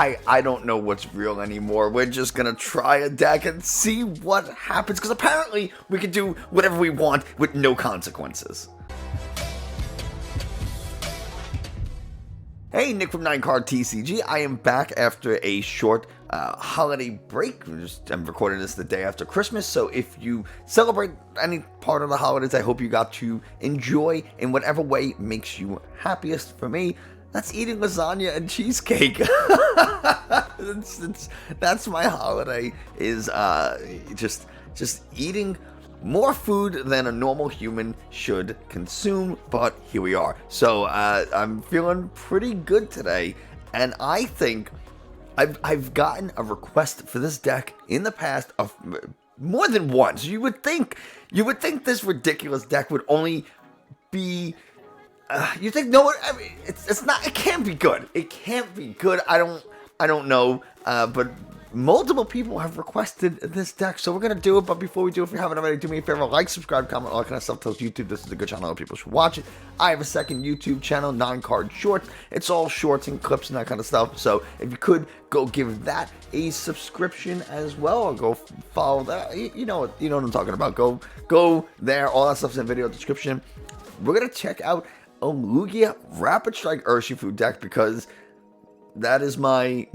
I don't know what's real anymore. We're just gonna try a deck and see what happens, because apparently we can do whatever we want with no consequences. Hey, Nick from 9Card TCG. I am back after a short holiday break. I'm recording this the day after Christmas, so if you celebrate any part of the holidays, I hope you got to enjoy in whatever way makes you happiest. For me, that's eating lasagna and cheesecake. That's my holiday, is just eating more food than a normal human should consume, but here we are. So I'm feeling pretty good today, and I think I've gotten a request for this deck in the past of more than once. You would think this ridiculous deck would only be you think, no, I mean, it's not, it can't be good. It can't be good. I don't know, but multiple people have requested this deck, so we're going to do it. But before we do, if you haven't already, do me a favor, like, subscribe, comment, all that kind of stuff. Tells YouTube this is a good channel, other people should watch it. I have a second YouTube channel, 9Card Shorts. It's all shorts and clips and that kind of stuff, so if you could go give that a subscription as well, or go follow that. You know what I'm talking about. Go there, all that stuff's in the video description. We're going to check out a Lugia Rapid Strike Urshifu deck, because that is my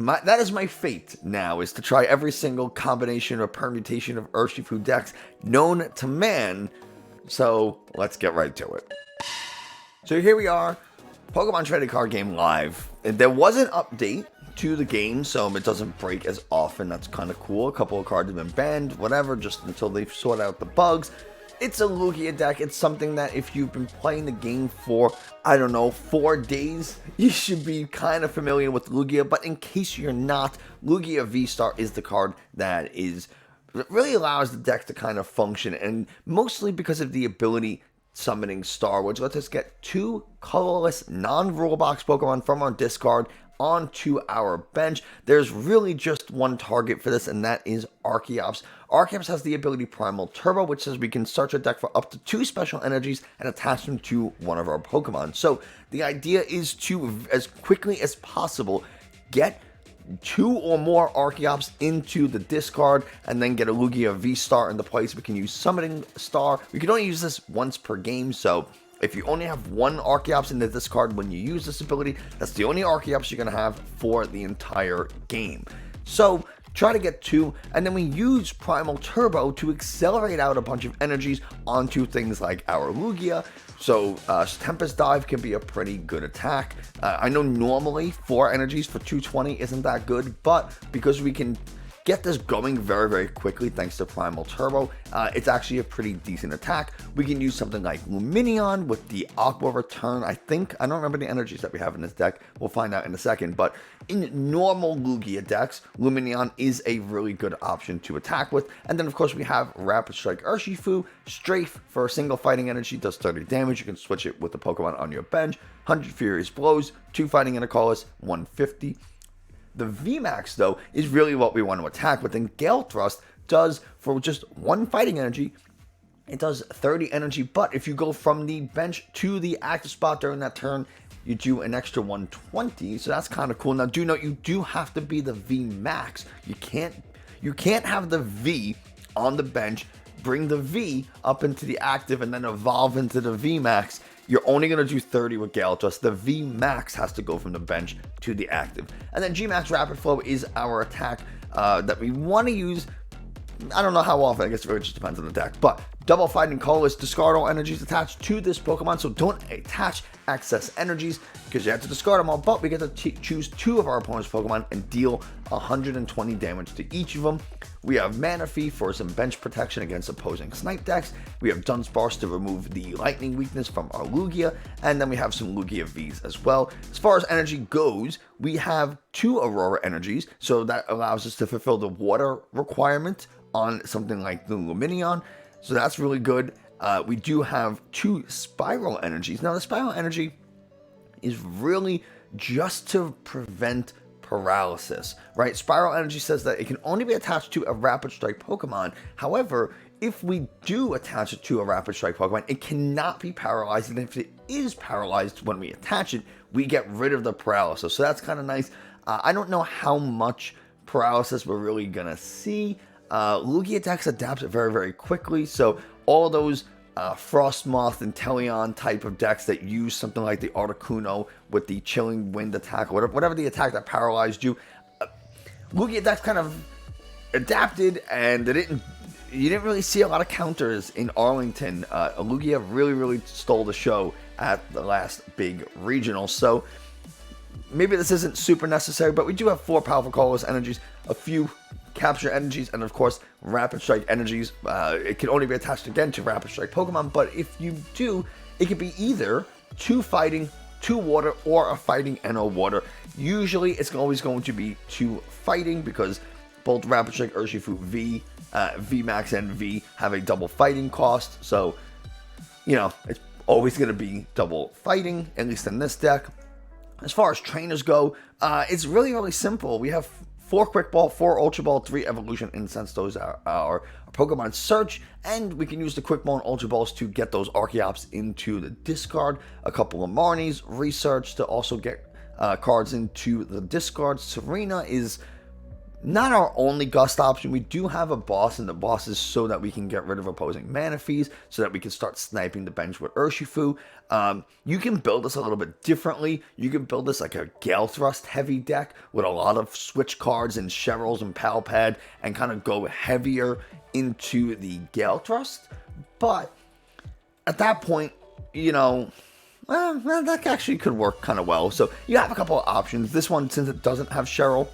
fate now, is to try every single combination or permutation of Urshifu decks known to man. So let's get right to it. So here we are, Pokemon Trading Card Game live. And there was an update to the game, so it doesn't break as often. That's kind of cool. A couple of cards have been banned, whatever, just until they sort out the bugs. It's a Lugia deck. It's something that if you've been playing the game for, I don't know, 4 days, you should be kind of familiar with Lugia. But in case you're not, Lugia V STAR is the card that really allows the deck to kind of function, and mostly because of the ability summoning Star, which lets us get 2 colorless non-rule box Pokemon from our discard onto our bench. There's really just one target for this, and that is Archeops. Archeops has the ability Primal Turbo, which says we can search a deck for up to 2 special energies and attach them to one of our Pokemon. So the idea is to, as quickly as possible, get 2 or more Archeops into the discard, and then get a Lugia V STAR in the place. We can use Summoning Star. We can only use this once per game, so if you only have 1 Archeops in the discard when you use this ability, that's the only Archeops you're going to have for the entire game. So try to get 2, and then we use Primal Turbo to accelerate out a bunch of energies onto things like our Lugia. So Tempest Dive can be a pretty good attack. I know normally 4 energies for 220 isn't that good, but because we can get this going very, very quickly thanks to Primal Turbo, it's actually a pretty decent attack. We can use something like Lumineon with the Aqua Return. I don't remember the energies that we have in this deck. We'll find out in a second. But in normal Lugia decks, Lumineon is a really good option to attack with. And then, of course, we have Rapid Strike Urshifu. Strafe for a single fighting energy, does 30 damage. You can switch it with the Pokemon on your bench. 100 Furious Blows, 2 fighting and a colorless, 150. The VMAX, though, is really what we want to attack with, and Gale Thrust does, for just 1 fighting energy, it does 30 energy, but if you go from the bench to the active spot during that turn, you do an extra 120, so that's kind of cool. Now, do note, you do have to be the VMAX. You can't have the V on the bench, bring the V up into the active, and then evolve into the VMAX. You're only going to do 30 with Gale Thrust. The VMAX has to go from the bench to the active. And then Gmax Rapid Flow is our attack that we want to use. I don't know how often. I guess it really just depends on the deck. But double fighting colorless, discard all energies attached to this Pokemon. So don't attach excess energies, because you have to discard them all. But we get to choose 2 of our opponent's Pokemon and deal 120 damage to each of them. We have Manaphy for some bench protection against opposing snipe decks. We have Dunsparce to remove the lightning weakness from our Lugia. And then we have some Lugia Vs as well. As far as energy goes, we have 2 Aurora Energies. So that allows us to fulfill the water requirement on something like the Lumineon. So that's really good. We do have 2 Spiral Energies. Now, the Spiral Energy is really just to prevent paralysis, right? Spiral Energy says that it can only be attached to a Rapid Strike Pokemon. However, if we do attach it to a Rapid Strike Pokemon, it cannot be paralyzed. And if it is paralyzed when we attach it, we get rid of the paralysis. So that's kind of nice. I don't know how much paralysis we're really going to see. Lugia decks adapt very, very quickly, so all those Frostmoth and Inteleon type of decks that use something like the Articuno with the Chilling Wind attack, whatever the attack that paralyzed you, Lugia decks kind of adapted, and you didn't really see a lot of counters in Arlington. Lugia really stole the show at the last big regional, so maybe this isn't super necessary, but we do have 4 powerful colorless energies, a few capture energies, and of course rapid strike energies. It can only be attached again to rapid strike Pokemon, but if you do, it could be either 2 fighting, 2 water, or a fighting and a water. Usually it's always going to be 2 fighting, because both rapid strike Urshifu VMAX and V have a double fighting cost, so it's always going to be double fighting, at least in this deck. As far as trainers go, it's really simple. We have 4 Quick Ball, 4 Ultra Ball, 3 Evolution Incense. Those are our Pokemon search, and we can use the Quick Ball and Ultra Balls to get those Archeops into the discard. A couple of Marnies, research to also get cards into the discard. Serena is not our only gust option. We do have a boss, and the boss is so that we can get rid of opposing Manaphy's, so that we can start sniping the bench with Urshifu. You can build this a little bit differently. You can build this like a Gale Thrust heavy deck with a lot of switch cards and Cheryls and Pal Pad, and kind of go heavier into the Gale Thrust. But at that point, well, that actually could work kind of well. So you have a couple of options. This one, since it doesn't have Cheryl,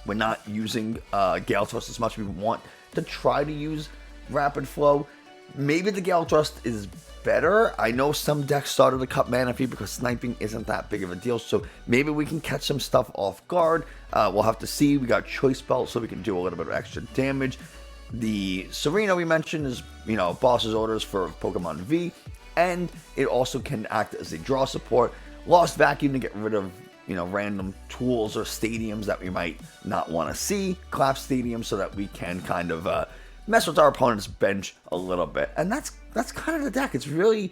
we're not using Gale Thrust as much. We want to try to use Rapid Flow. Maybe the Gale Thrust is better. I know some decks started to cut Manaphy because sniping isn't that big of a deal, so maybe we can catch some stuff off guard. We'll have to see. We got Choice Belt, so we can do a little bit of extra damage. The Serena we mentioned is, boss's orders for Pokemon V, and it also can act as a draw support. Lost Vacuum to get rid of random tools or stadiums that we might not want to see. Collapsed Stadium so that we can kind of mess with our opponent's bench a little bit. And that's kind of the deck. It's really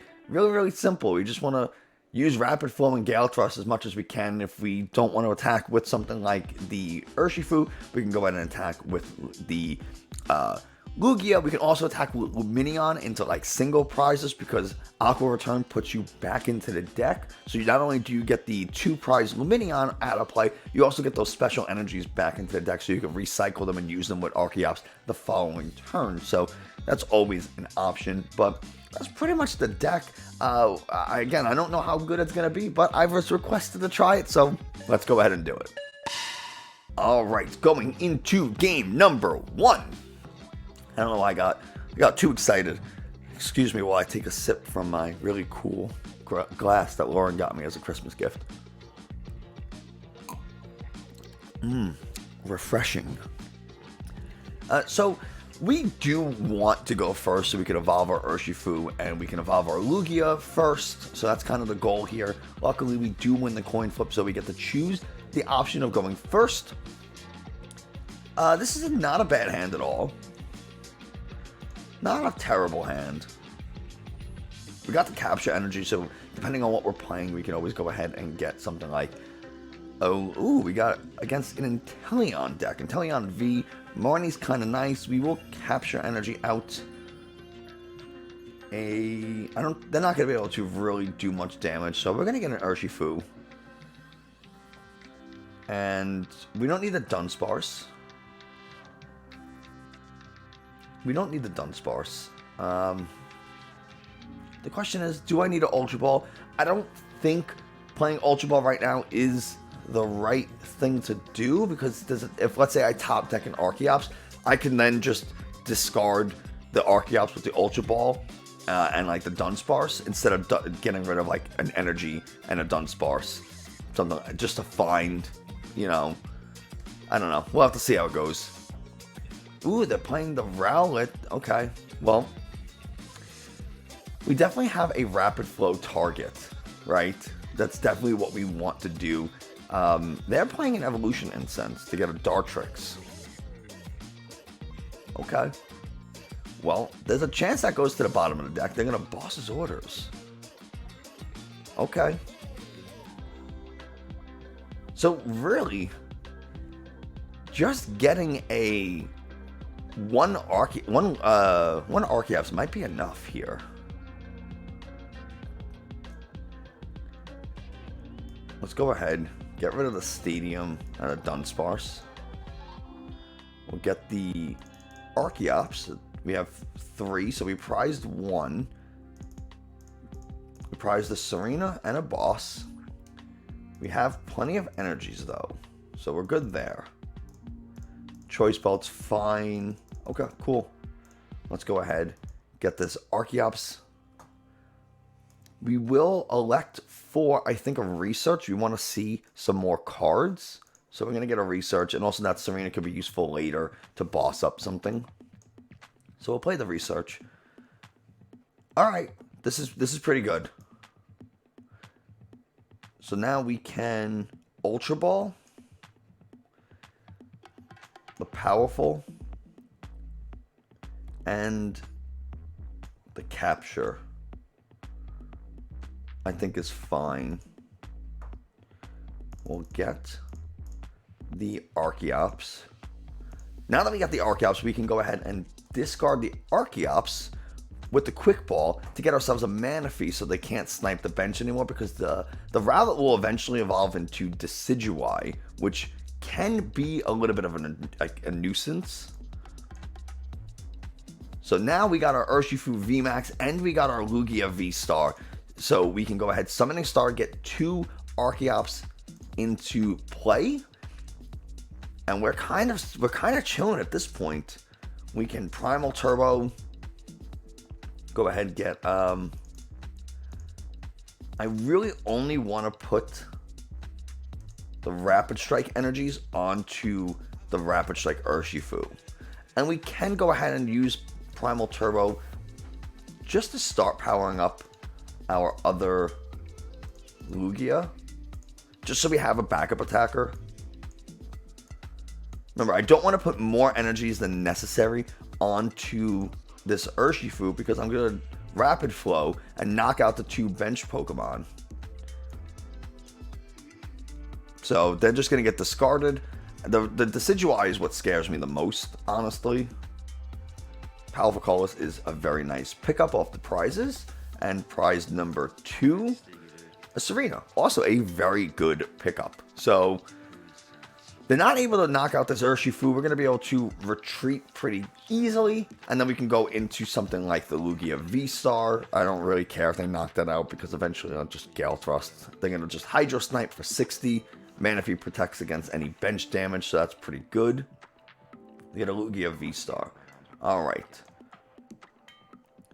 simple. We just want to use Rapid Flow and Gale Thrust as much as we can. If we don't want to attack with something like the Urshifu, we can go ahead and attack with the Lugia. We can also attack with Lumineon into like single prizes, because Aqua Return puts you back into the deck. So not only do you get the 2 prize Lumineon out of play, you also get those special energies back into the deck, so you can recycle them and use them with Archeops the following turn. So that's always an option, but that's pretty much the deck. Again, I don't know how good it's going to be, but I was requested to try it, so let's go ahead and do it. Alright, going into game number 1. I don't know why I got too excited. Excuse me while I take a sip from my really cool glass that Lauren got me as a Christmas gift. Refreshing. So we do want to go first, so we can evolve our Urshifu and we can evolve our Lugia first. So that's kind of the goal here. Luckily, we do win the coin flip, so we get to choose the option of going first. This is not a bad hand at all. Not a terrible hand. We got the Capture Energy, so depending on what we're playing, we can always go ahead and get something like... we got against an Inteleon deck. Inteleon V. Marnie's kind of nice. We will Capture Energy out. They're not going to be able to really do much damage, so we're going to get an Urshifu. And we don't need the Dunsparce. We don't need the Dunsparce. The question is, do I need an Ultra Ball? I don't think playing Ultra Ball right now is the right thing to do, because if, let's say, I top deck an Archeops, I can then just discard the Archeops with the Ultra Ball and like the Dunsparce, instead of getting rid of like an Energy and a Dunsparce. Something just to find, I don't know. We'll have to see how it goes. Ooh, they're playing the Rowlet. Okay, well, we definitely have a Rapid Flow target, right? That's definitely what we want to do. They're playing an Evolution Incense to get a Dartrix. Okay. Well, there's a chance that goes to the bottom of the deck. They're going to Boss's Orders. Okay. So really, just getting a one Archeops might be enough here. Let's go ahead, get rid of the Stadium and a Dunsparce. We'll get the Archeops. We have 3, so we prized 1. We prized the Serena and a Boss. We have plenty of energies though, so we're good there. Choice Belt's fine. Okay, cool. Let's go ahead, get this Archeops. We will elect for, I think, a research. We want to see some more cards. So we're going to get a research, and also that Serena could be useful later to boss up something. So we'll play the research. All right, this is pretty good. So now we can Ultra Ball, the Powerful, and the Capture. I think is fine. We'll get the Archeops. Now that we got the Archeops, we can go ahead and discard the Archeops with the Quick Ball to get ourselves a Manaphy so they can't snipe the bench anymore, because the Rowlet will eventually evolve into Decidueye, which can be a little bit of a nuisance. So now we got our Urshifu VMAX and we got our Lugia V-STAR. So we can go ahead, Summoning Star, get 2 Archeops into play. And we're kind of chilling at this point. We can Primal Turbo. Go ahead and get I really only want to put the Rapid Strike energies onto the Rapid Strike Urshifu. And we can go ahead and use Primal Turbo just to start powering up our other Lugia, just so we have a backup attacker. Remember, I don't want to put more energies than necessary onto this Urshifu, because I'm going to Rapid Flow and knock out the 2 bench Pokemon. So they're just going to get discarded. The Decidueye is what scares me the most, honestly. Powerful Colors is a very nice pickup off the prizes. And prize number 2, a Serena. Also a very good pickup. So they're not able to knock out this Urshifu. We're going to be able to retreat pretty easily. And then we can go into something like the Lugia V-STAR. I don't really care if they knock that out, because eventually I'll just Gale Thrust. They're going to just Hydro Snipe for 60. Manaphy protects against any bench damage, so that's pretty good. We get a Lugia V-STAR. Alright.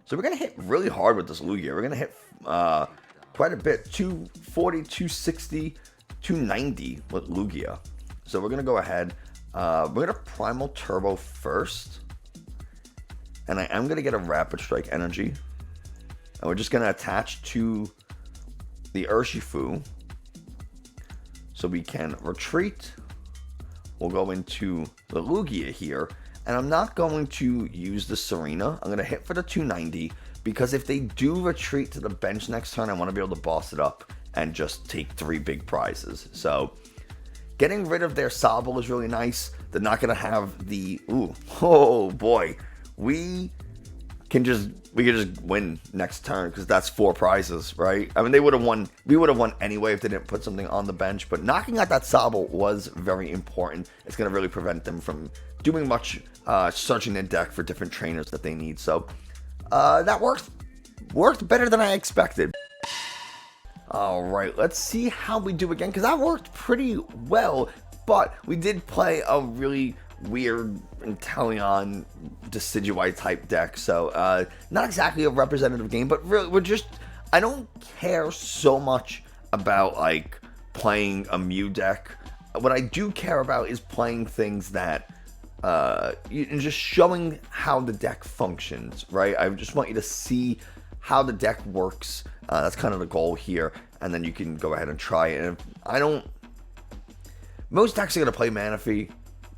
So we're going to hit really hard with this Lugia. We're going to hit quite a bit. 240, 260, 290 with Lugia. So we're going to go ahead. We're going to Primal Turbo first. And I am going to get a Rapid Strike energy. And we're just going to attach to the Urshifu. So we can retreat. We'll go into the Lugia here. And I'm not going to use the Serena. I'm going to hit for the 290, because if they do retreat to the bench next turn, I want to be able to boss it up and just take 3 big prizes. So getting rid of their Sobble is really nice. They're not going to have the... Ooh, oh boy. We can just win next turn, because that's 4 prizes, right? I mean, they would have won. We would have won anyway if they didn't put something on the bench. But knocking out that Sobble was very important. It's going to really prevent them from doing much searching their deck for different trainers that they need. So that worked better than I expected. All right, let's see how we do again, because that worked pretty well. But we did play a really weird Inteleon Decidueye type deck, so not exactly a representative game, but really I don't care so much about like playing a Mew deck. What I do care about is playing things that and just showing how the deck functions, right? I just want you to see how the deck works. That's kind of the goal here, and then you can go ahead and try it. And most decks are going to play Manaphy,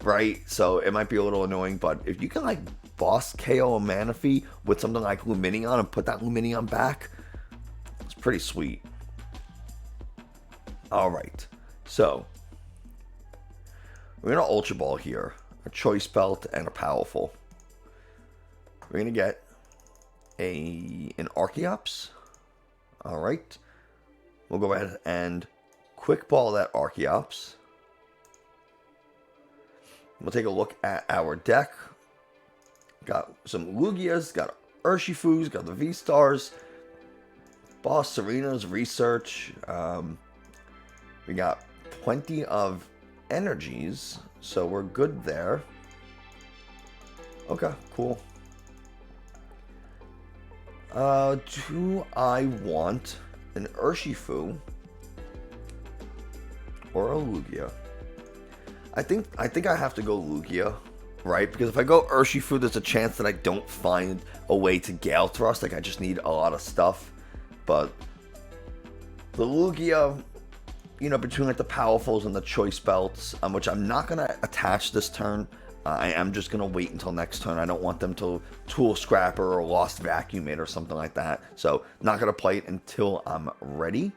right? So it might be a little annoying, but if you can like boss KO a Manaphy with something like Lumineon and put that Lumineon back, it's pretty sweet. All right, so We're going to Ultra Ball here. A Choice Belt and a Powerful. We're going to get an Archeops. Alright. We'll go ahead and Quick Ball that Archeops. We'll take a look at our deck. Got some Lugias, got Urshifus, got the V-Stars, Boss Serena's Research. We got plenty of energies, so we're good there. Okay, cool. Do I want an Urshifu or a Lugia? I think I have to go Lugia, right? Because if I go Urshifu, there's a chance that I don't find a way to Gale Thrust. Like, I just need a lot of stuff. But the Lugia, you know, between like the Powerfuls and the Choice Belts, which I'm not going to attach this turn. I am just going to wait until next turn. I don't want them to Tool Scrapper or Lost Vacuum it or something like that. So, not going to play it until I'm ready.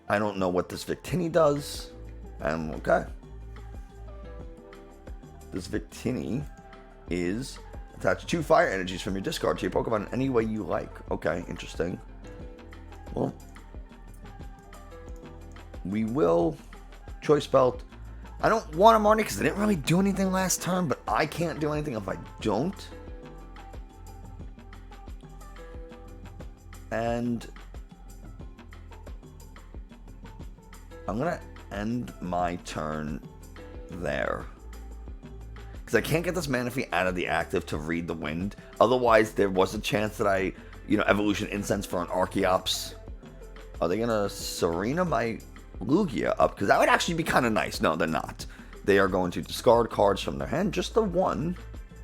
I don't know what this Victini does. Okay. This Victini is attach 2 fire energies from your discard to your Pokemon in any way you like. Okay, interesting. Well, we will Choice Belt. I don't want a Marnie because I didn't really do anything last turn, but I can't do anything if I don't. And I'm going to end my turn there. Because I can't get this Manaphy out of the active to read the wind. Otherwise, there was a chance that I, Evolution Incense for an Archeops. Are they going to Serena my Lugia up? Because that would actually be kind of nice. No, they're not. They are going to discard cards from their hand. Just the one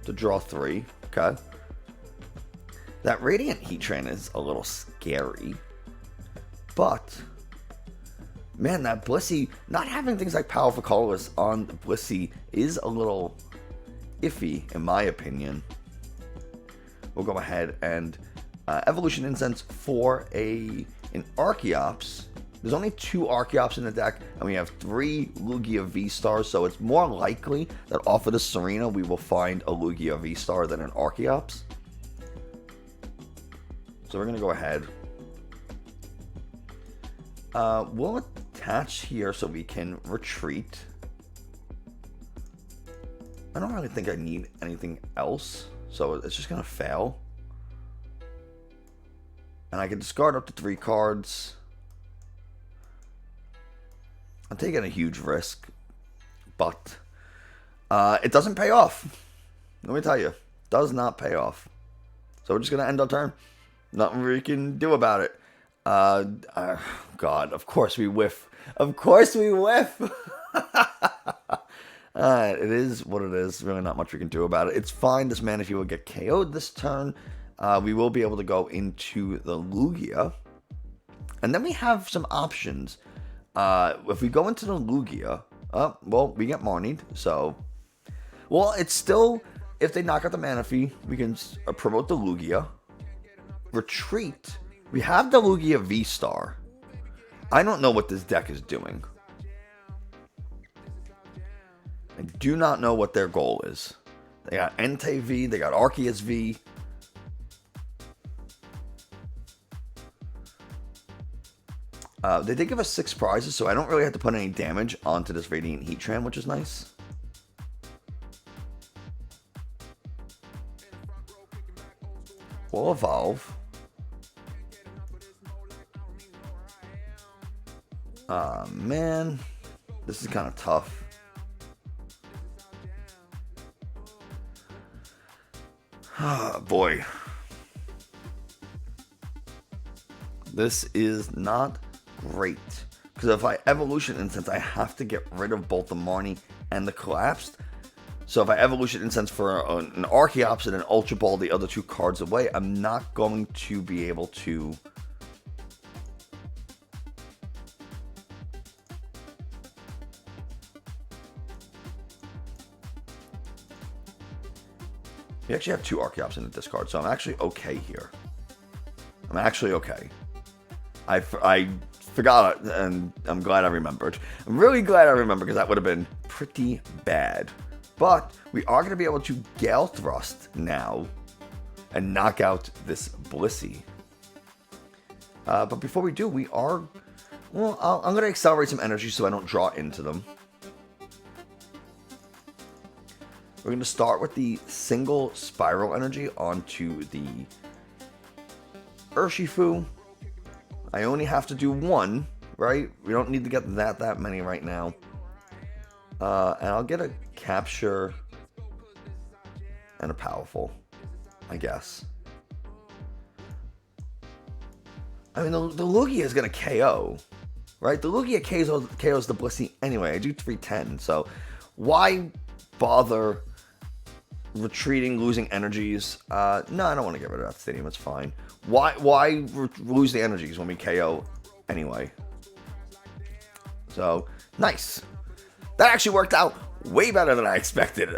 to draw 3. Okay. That Radiant Heat Train is a little scary. But, man, that Blissey, not having things like Powerful Colorless on the Blissey is a little iffy, in my opinion. We'll go ahead and Evolution Incense for an Archeops. There's only 2 Archeops in the deck, and we have 3 Lugia V-Stars, so it's more likely that off of the Serena we will find a Lugia V-Star than an Archeops. So we're going to go ahead. We'll attach here so we can retreat. I don't really think I need anything else, so it's just going to fail. And I can discard up to 3 cards. I'm taking a huge risk, but it doesn't pay off. Let me tell you, it does not pay off. So we're just going to end our turn. Nothing we can do about it. God, of course we whiff. Of course we whiff. It is what it is. Really not much we can do about it. It's fine. This Manaphy will get KO'd this turn. We will be able to go into the Lugia. And then we have some options. If we go into the Lugia, well, we get Marnied. So, well, it's still, if they knock out the Manaphy, we can promote the Lugia. Retreat. We have the Lugia V-Star. I don't know what this deck is doing. I do not know what their goal is. They got Entei V, they got Arceus V. They did give us 6 prizes, so I don't really have to put any damage onto this Radiant Heat Tram, which is nice. We'll evolve. Man, this is kind of tough. Ah, boy. This is not great. Because if I Evolution Incense, I have to get rid of both the Marnie and the Collapsed. So if I Evolution Incense for an Archeops and an Ultra Ball the other 2 cards away, I'm not going to be able to... We actually have 2 Archeops in the discard, so I'm actually okay here. I'm actually okay. I forgot, and I'm glad I remembered. I'm really glad I remembered, because that would have been pretty bad. But we are going to be able to Gale Thrust now and knock out this Blissey. But before we do, we are... Well, I'm going to accelerate some energy so I don't draw into them. We're going to start with the single Spiral Energy onto the Urshifu. I only have to do one, right? We don't need to get that many right now. And I'll get a Capture and a Powerful, I guess. I mean, the Lugia is going to KO, right? The Lugia KOs the Blissey anyway. I do 310, so why bother retreating, losing energies? No, I don't want to get rid of that stadium. It's fine. Why lose the energies when we KO anyway? So, nice. That actually worked out way better than I expected.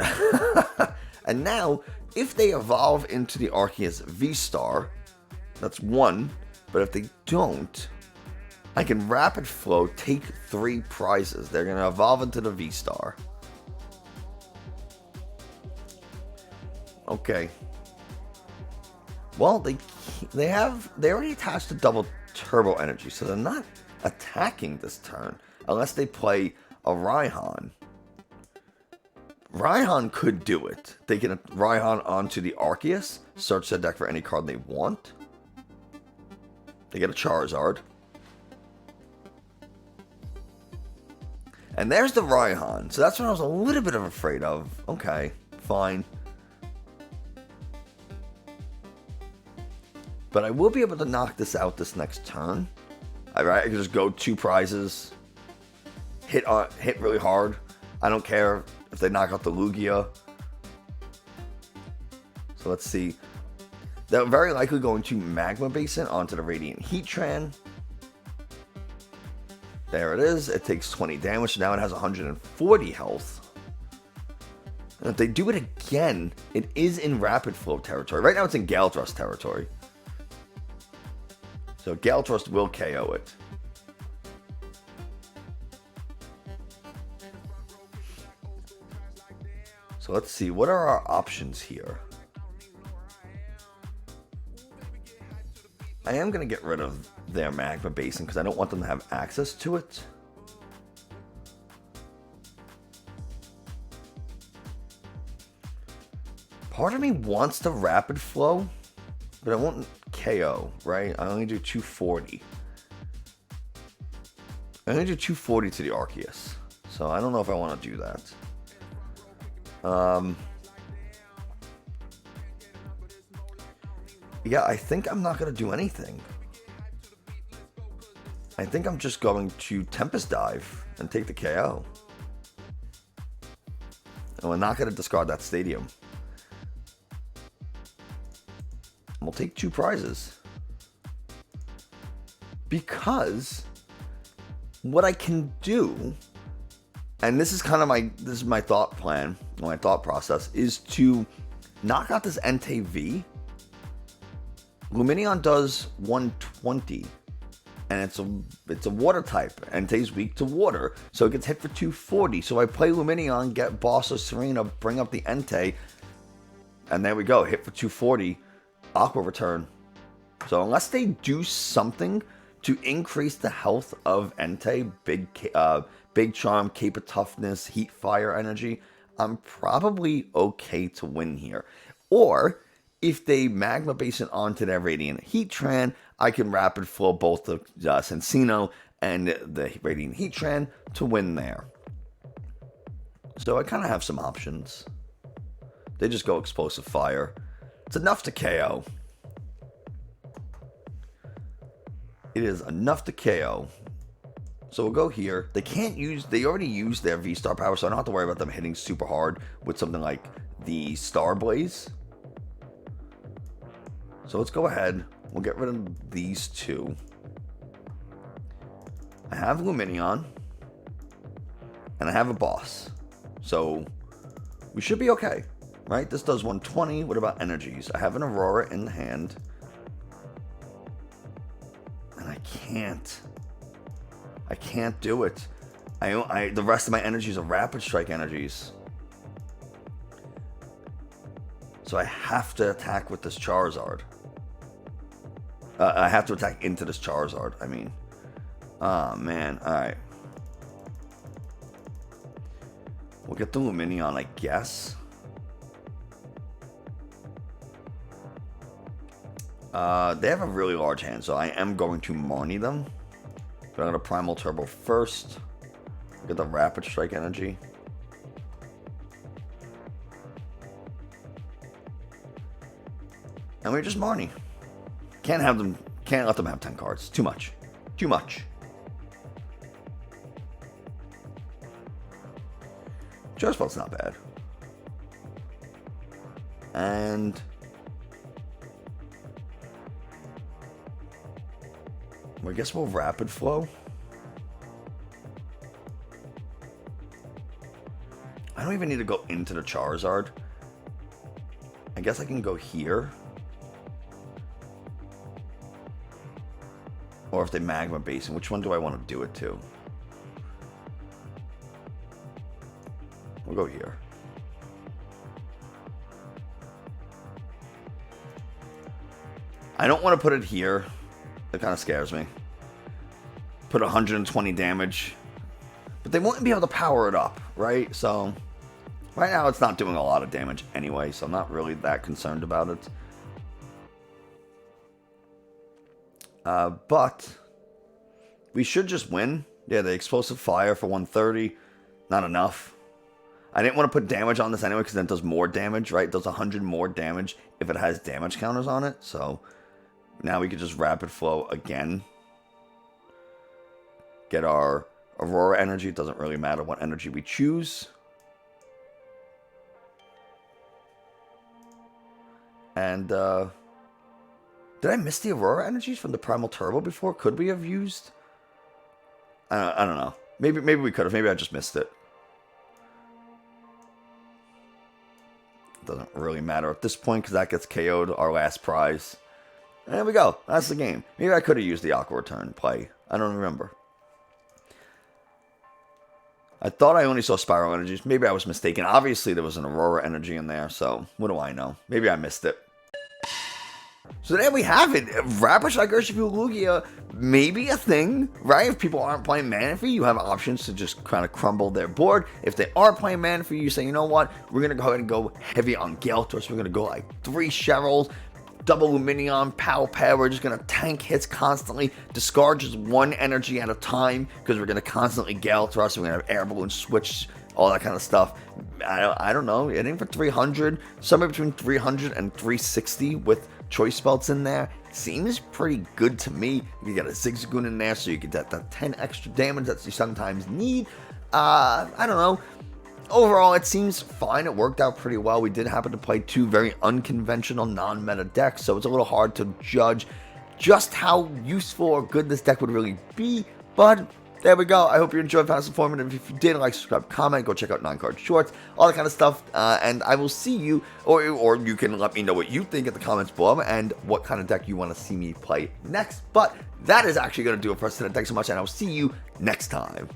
And now, if they evolve into the Archeops V-Star, that's one. But if they don't, I can Rapid Flow take 3 prizes. They're going to evolve into the V-Star. Okay. Well, they already attached a double Turbo Energy, so they're not attacking this turn unless they play a Raihan. Raihan could do it. They can Raihan onto the Arceus, search their deck for any card they want. They get a Charizard. And there's the Raihan. So that's what I was a little bit afraid of. Okay, fine. But I will be able to knock this out this next turn. I can just go 2 prizes. Hit really hard. I don't care if they knock out the Lugia. So let's see. They're very likely going to Magma Basin onto the Radiant Heatran. There it is. It takes 20 damage. Now it has 140 health. And if they do it again, it is in Rapid Flow territory. Right now it's in Gale Thrust territory. So Gale Thrust will KO it. So let's see. What are our options here? I am going to get rid of their Magma Basin because I don't want them to have access to it. Part of me wants to Rapid Flow, but I won't KO, right? I only do 240. I only do 240 to the Arceus, so I don't know if I want to do that. Yeah, I think I'm not going to do anything. I think I'm just going to Tempest Dive and take the KO. And we're not going to discard that stadium. And we'll take 2 prizes. Because what I can do, and this is kind of my thought plan, my thought process, is to knock out this Entei V. Lumineon does 120, and it's a water type. Entei's weak to water, so it gets hit for 240. So I play Lumineon, get Boss or Serena, bring up the Entei, and there we go, hit for 240, Aqua return. So unless they do something to increase the health of Entei, big charm, cape of toughness, heat, fire energy, I'm probably okay to win here. Or if they Magma Basin onto their Radiant Heatran, I can Rapid Flow both the Sensino and the Radiant Heatran to win there. So I kind of have some options. They just go Explosive Fire. It's enough to KO. It is enough to KO. So we'll go here. They already used their V-Star power, so I don't have to worry about them hitting super hard with something like the Star Blaze. So let's go ahead. We'll get rid of these 2. I have Lumineon. And I have a boss. So we should be okay, right? This does 120. What about energies? I have an Aurora in the hand. And I can't do it. The rest of my energies are Rapid Strike energies. So I have to attack with this Charizard. I have to attack into this Charizard, I mean. Oh, man. Alright. We'll get the Lumineon, I guess. They have a really large hand, so I am going to Marnie them. But I'm going to Primal Turbo first. Get the Rapid Strike energy. And we just Marnie. Can't let them have 10 cards. Too much. Too much. Choice Belt's not bad. And I guess we'll Rapid Flow. I don't even need to go into the Charizard. I guess I can go here. Or if they Magma Basin, which one do I want to do it to? We'll go here. I don't want to put it here. It kind of scares me. Put 120 damage. But they won't be able to power it up, right? So, right now it's not doing a lot of damage anyway, so I'm not really that concerned about it. But we should just win. Yeah, the Explosive Fire for 130. Not enough. I didn't want to put damage on this anyway because then it does more damage, right? It does 100 more damage if it has damage counters on it. So now we could just Rapid Flow again. Get our Aurora Energy. It doesn't really matter what energy we choose. And, did I miss the Aurora Energies from the Primal Turbo before? Could we have used? I don't know. Maybe we could have. Maybe I just missed it. Doesn't really matter at this point because that gets KO'd, our last prize. And there we go. That's the game. Maybe I could have used the Aqua Return play. I don't remember. I thought I only saw Spiral Energies. Maybe I was mistaken. Obviously, there was an Aurora Energy in there, so what do I know? Maybe I missed it. So there we have it. Rapid Strike Urshifu Lugia may be a thing, right? If people aren't playing Manaphy, you have options to just kind of crumble their board. If they are playing Manaphy, you say, you know what? We're going to go ahead and go heavy on Gyarados. We're going to go like 3 Cheryls, double Lumineon, Pow. We're just going to tank hits constantly, discard just 1 energy at a time because we're going to constantly Gyarados. We're going to have Air Balloon switch, all that kind of stuff. I don't know. I think for 300, somewhere between 300 and 360 with Choice Belts in there seems pretty good to me. You got a Zigzagoon in there, so you get that 10 extra damage that you sometimes need. I don't know. Overall, it seems fine. It worked out pretty well. We did happen to play 2 very unconventional non-meta decks, so it's a little hard to judge just how useful or good this deck would really be. But there we go. I hope you enjoyed, found this informative. If you did, like, subscribe, comment, go check out 9-Card Shorts, all that kind of stuff. And I will see you, or you can let me know what you think in the comments below and what kind of deck you want to see me play next. But that is actually going to do it for us today. Thanks so much, and I will see you next time.